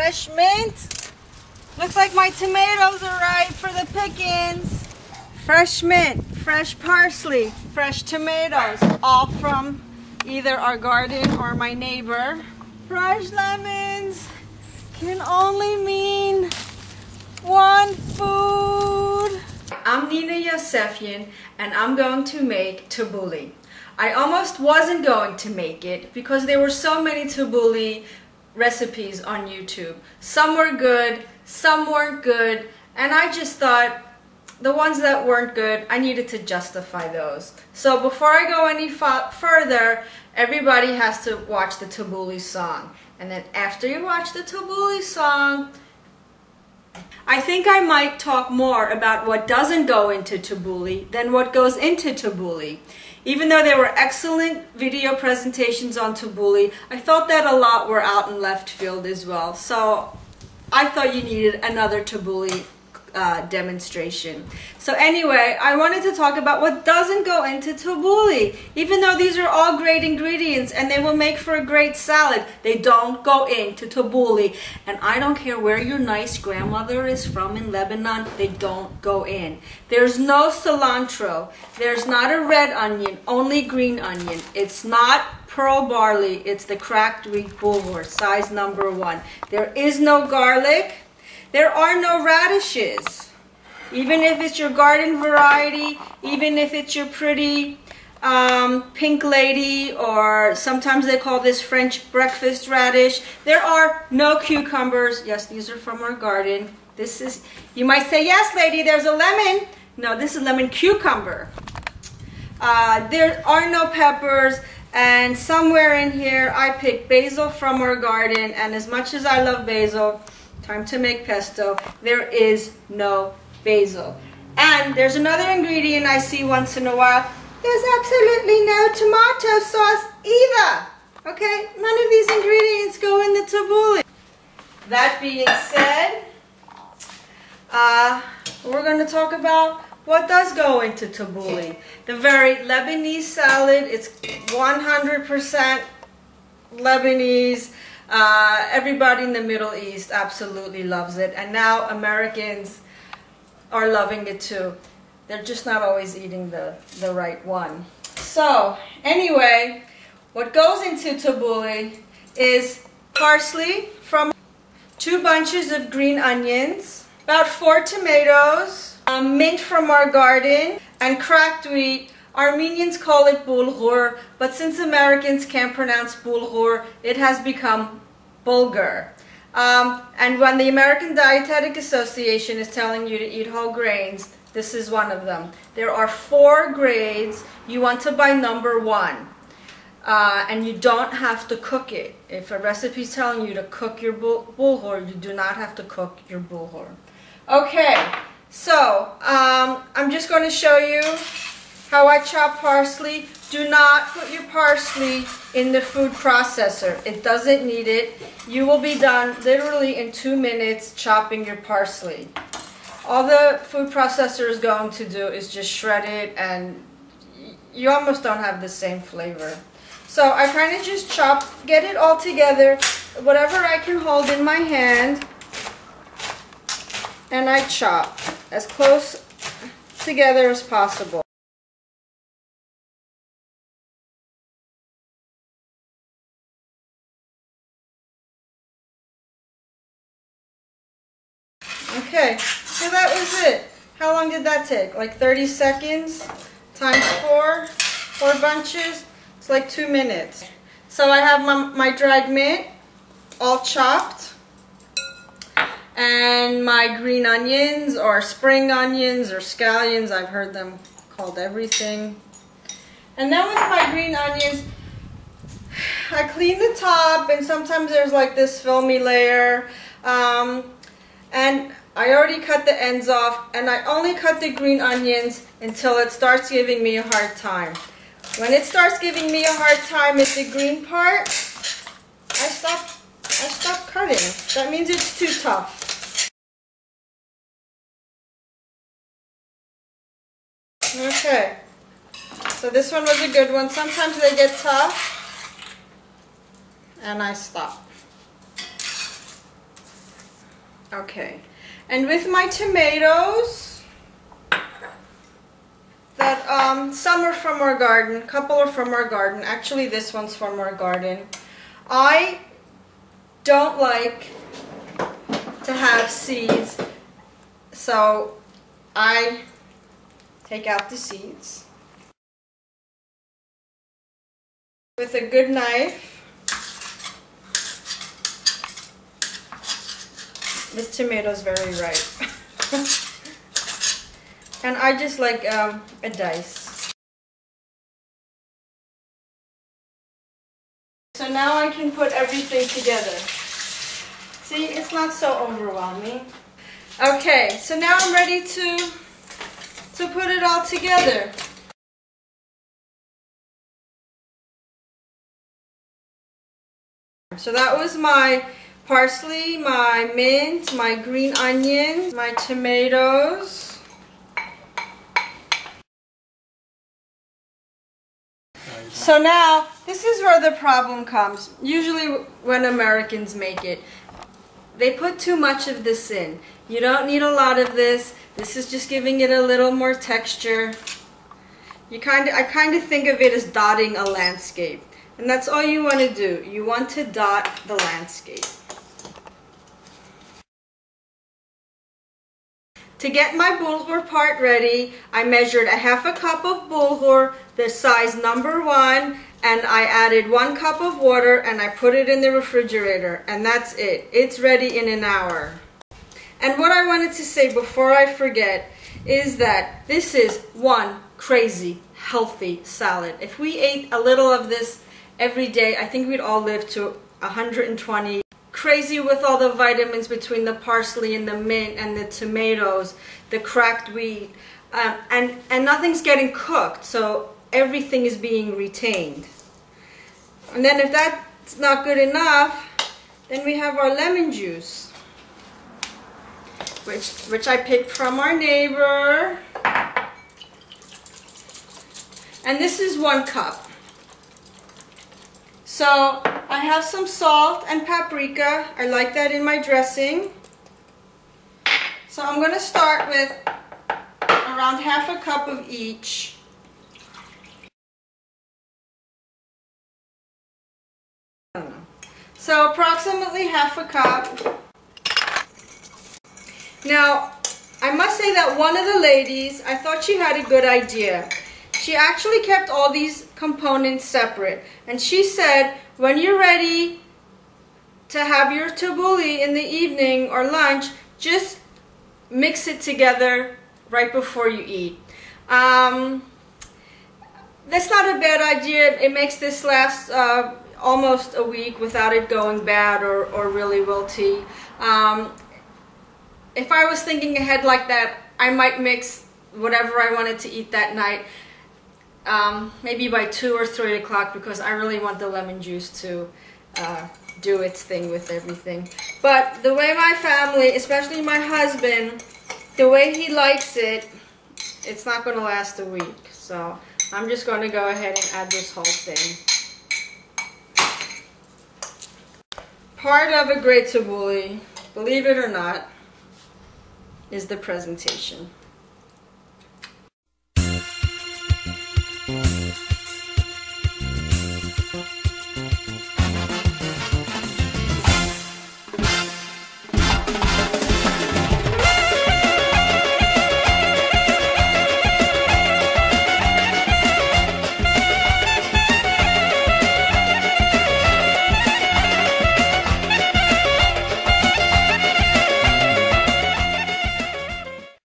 fresh mint. Looks like my tomatoes are ripe for the pickings. Fresh mint, fresh parsley, fresh tomatoes, all from either our garden or my neighbor. Fresh lemons can only mean one food. I'm Nina Yosefian and I'm going to make tabouleh. I almost wasn't going to make it because there were so many tabouleh recipes on YouTube. Some were good, some weren't good, and I just thought the ones that weren't good, I needed to justify those. So before I go any further, everybody has to watch the tabouleh song. And then after you watch the tabouleh song, I think I might talk more about what doesn't go into tabouleh than what goes into tabouleh. Even though there were excellent video presentations on tabouleh, I thought that a lot were out in left field as well. So I thought you needed another tabouleh demonstration. So anyway, I wanted to talk about what doesn't go into tabouleh. Even though these are all great ingredients and they will make for a great salad, they don't go into tabouleh. And I don't care where your nice grandmother is from in Lebanon, they don't go in. There's no cilantro. There's not a red onion, only green onion. It's not pearl barley, it's the cracked wheat bulgur, size number 1. There is no garlic. There are no radishes. Even if it's your garden variety, even if it's your pretty pink lady, or sometimes they call this French breakfast radish, there are no cucumbers. Yes, these are from our garden. This is, you might say, yes, lady, there's a lemon. No, this is lemon cucumber. There are no peppers. And somewhere in here, I picked basil from our garden. And as much as I love basil, time to make pesto, there is no basil. And there's another ingredient I see once in a while. There's absolutely no tomato sauce either. Okay, none of these ingredients go in the tabouleh. That being said, we're going to talk about what does go into tabouleh. The very Lebanese salad. It's 100% Lebanese. Everybody in the Middle East absolutely loves it, and now Americans are loving it too. They're just not always eating the right one. So anyway, what goes into tabouleh is parsley from 2 bunches of green onions, about 4 tomatoes, mint from our garden, and cracked wheat. Armenians call it bulgur, but since Americans can't pronounce bulgur, it has become bulgur. And when the American Dietetic Association is telling you to eat whole grains, this is one of them. There are 4 grades. You want to buy number 1. And you don't have to cook it. If a recipe is telling you to cook your bulgur, you do not have to cook your bulgur. Okay, so I'm just going to show you how I chop parsley. Do not put your parsley in the food processor. It doesn't need it. You will be done literally in 2 minutes chopping your parsley. All the food processor is going to do is just shred it, and you almost don't have the same flavor. So I kind of just get it all together, whatever I can hold in my hand, and I chop as close together as possible. Okay, so that was it. How long did that take? Like 30 seconds times 4 bunches. It's like 2 minutes. So I have my dried mint all chopped, and my green onions, or spring onions, or scallions, I've heard them called everything. And then with my green onions, I clean the top, and sometimes there's like this filmy layer. And I already cut the ends off, and I only cut the green onions until it starts giving me a hard time. When it starts giving me a hard time at the green part, I stop cutting. That means it's too tough. Okay, so this one was a good one. Sometimes they get tough, and I stop. Okay, and with my tomatoes, that some are from our garden, a couple are from our garden. Actually, this one's from our garden. I don't like to have seeds, so I take out the seeds with a good knife. This tomato is very ripe. And I just like a dice. So now I can put everything together. See, it's not so overwhelming. Okay, so now I'm ready to put it all together. So that was my parsley, my mint, my green onions, my tomatoes. So now, this is where the problem comes. Usually when Americans make it, they put too much of this in. You don't need a lot of this. This is just giving it a little more texture. I kind of think of it as dotting a landscape. And that's all you want to do. You want to dot the landscape. To get my bulgur part ready, I measured a half a cup of bulgur, the size number 1, and I added 1 cup of water and I put it in the refrigerator, and that's it. It's ready in an hour. And what I wanted to say before I forget is that this is one crazy healthy salad. If we ate a little of this every day, I think we'd all live to 120. Crazy with all the vitamins between the parsley and the mint and the tomatoes, the cracked wheat, and nothing's getting cooked, so everything is being retained. And then if that's not good enough, then we have our lemon juice, which I picked from our neighbor. And this is 1 cup. So I have some salt and paprika. I like that in my dressing. So I'm going to start with around half a cup of each. So approximately half a cup. Now, I must say that one of the ladies, I thought she had a good idea. She actually kept all these components separate. And she said, when you're ready to have your tabouli in the evening or lunch, just mix it together right before you eat. That's not a bad idea. It makes this last almost a week without it going bad or really wilty. If I was thinking ahead like that, I might mix whatever I wanted to eat that night. Maybe by 2 or 3 o'clock, because I really want the lemon juice to do its thing with everything. But the way my family, especially my husband, the way he likes it, it's not going to last a week. So I'm just going to go ahead and add this whole thing. Part of a great tabouli, believe it or not, is the presentation.